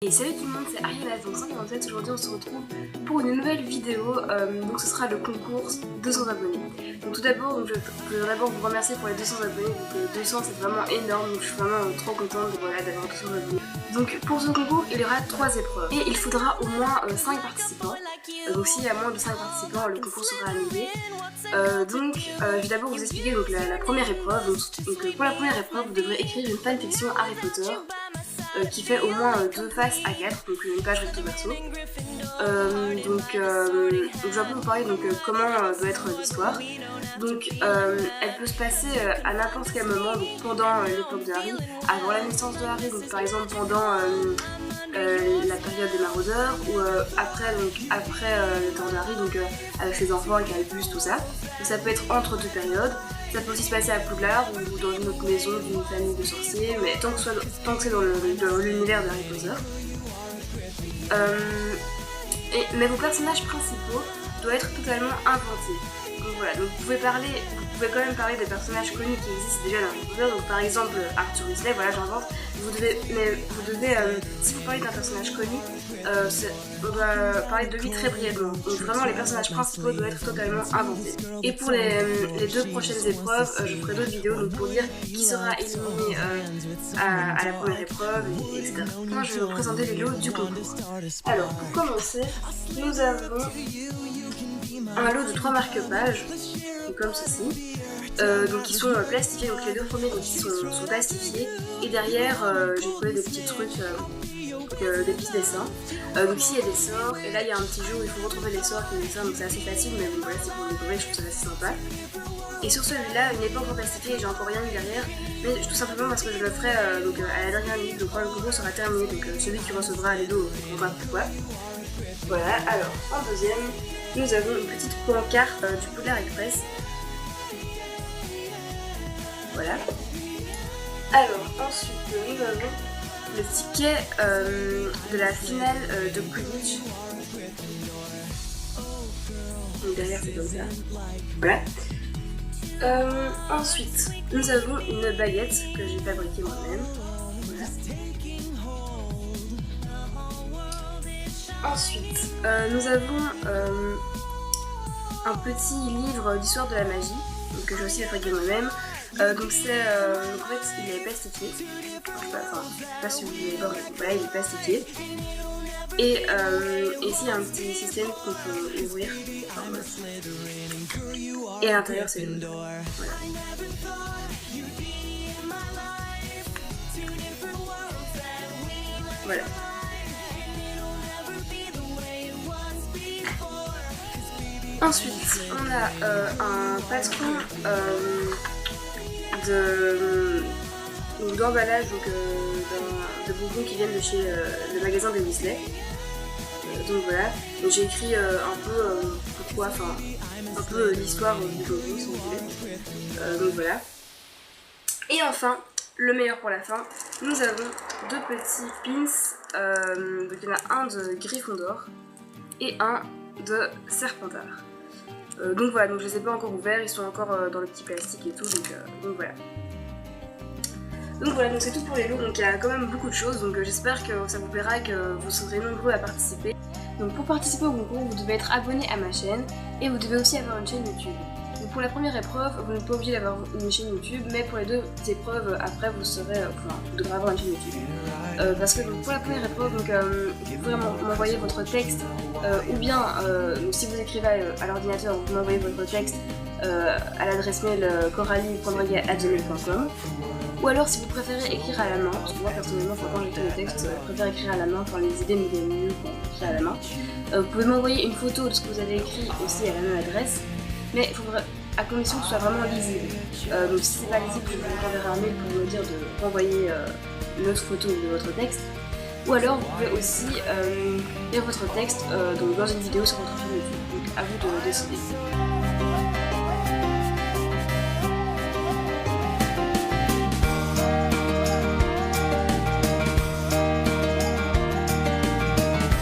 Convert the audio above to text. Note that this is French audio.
Et salut tout le monde, c'est Ariana, donc 147. Aujourd'hui on se retrouve pour une nouvelle vidéo, donc ce sera le concours 200 abonnés. Donc tout d'abord, je veux d'abord vous remercier pour les 200 abonnés, donc 200 c'est vraiment énorme, donc je suis vraiment trop contente d'avoir 200 abonnés. Donc pour ce concours, il y aura 3 épreuves et il faudra au moins 5 participants. Donc s'il y a moins de 5 participants, le concours sera annulé. Je vais d'abord vous expliquer donc, la première épreuve. Donc pour la première épreuve, vous devrez écrire une fanfiction Harry Potter. Qui fait au moins 2 faces à 4, donc une page recto verso. Je vais un peu vous parler comment doit être l'histoire. Donc elle peut se passer à n'importe quel moment, donc pendant l'époque de Harry, avant la naissance de Harry, donc par exemple pendant la période des maraudeurs, ou après le temps de Harry, donc avec ses enfants, avec Albus, tout ça. Donc ça peut être entre deux périodes. Ça peut aussi se passer à Poudlard ou dans une autre maison d'une famille de sorciers, mais tant que c'est dans l'univers de Harry Potter. Mais vos personnages principaux doivent être totalement inventés. Donc voilà, donc vous pouvez quand même parler des personnages connus qui existent déjà dans Harry Potter. Donc par exemple Arthur Weasley, voilà j'invente. Si vous parlez d'un personnage connu, on doit parler de lui très brièvement. Donc vraiment les personnages principaux doivent être totalement inventés. Et pour les 2 prochaines épreuves, je ferai d'autres vidéos donc, pour dire qui sera éliminé à la première épreuve, etc. Moi je vais vous présenter les lots du concours. Alors pour commencer, nous avons un lot de 3 marque-pages, comme ceci, qui sont plastifiés, donc les 2 premiers sont plastifiés, et derrière j'ai collé des petits trucs, des petits dessins. Donc ici il y a des sorts, et là il y a un petit jeu où il faut retrouver les sorts et les dessins, donc c'est assez facile, mais bon voilà c'est pour découvrir, je trouve ça assez sympa. Et sur celui-là, il n'est pas encore plastifié et j'ai encore rien mis derrière, mais tout simplement parce que je le ferai à la dernière minute, donc quand le concours sera terminé, donc celui qui recevra les lots comprendra pourquoi. Voilà, alors en deuxième, nous avons une petite pancarte du Poudlard Express. Voilà. Alors ensuite, nous avons le ticket de la finale de Quidditch. Donc derrière c'est comme ça. Voilà. Ensuite, nous avons une baguette que j'ai fabriquée moi-même. Voilà. Ensuite, nous avons un petit livre d'histoire de la magie que j'ai aussi fabriqué moi-même. En fait, il est plastifié. Je sais pas si vous voulez voir, voilà, il est plastifié. Et ici, il y a un petit système qu'on peut ouvrir. Voilà. Et à l'intérieur, c'est le livre. Voilà. Voilà. Ensuite, on a un patron d'emballage de bonbons qui viennent de chez le magasin de Weasley. Donc voilà, donc j'ai écrit un peu l'histoire du bonbon si vous voulez. Donc voilà. Et enfin, le meilleur pour la fin, nous avons 2 petits pins. Donc il y en a un de Gryffondor et un de Serpentard. Donc voilà, donc je les ai pas encore ouverts, ils sont encore dans le petit plastique et tout, donc voilà. Donc voilà, donc c'est tout pour les lots, donc il y a quand même beaucoup de choses, donc j'espère que ça vous plaira et que vous serez nombreux à participer. Donc pour participer au concours, vous devez être abonné à ma chaîne et vous devez aussi avoir une chaîne YouTube. Donc pour la première épreuve, vous n'êtes pas obligé d'avoir une chaîne YouTube, mais pour les 2 épreuves après, vous devrez avoir une chaîne YouTube. Parce que donc, pour la première épreuve, vous pouvez m'envoyer votre texte, ou bien si vous écrivez à l'ordinateur, vous m'envoyez votre texte à l'adresse mail coralie.noyer@gmail.com. Ou alors si vous préférez écrire à la main, parce que moi personnellement quand j'écris mes textes, je préfère écrire à la main, les idées me viennent mieux quand j'écris à la main. Vous pouvez m'envoyer une photo de ce que vous avez écrit aussi à la même adresse, mais il faudra, à condition que ce soit vraiment lisible. Donc si c'est pas lisible, je vous enverrai un mail pour me dire de renvoyer une autre photo de votre texte. Ou alors vous pouvez aussi lire votre texte dans une vidéo sur votre chaîne YouTube. Donc à vous de décider.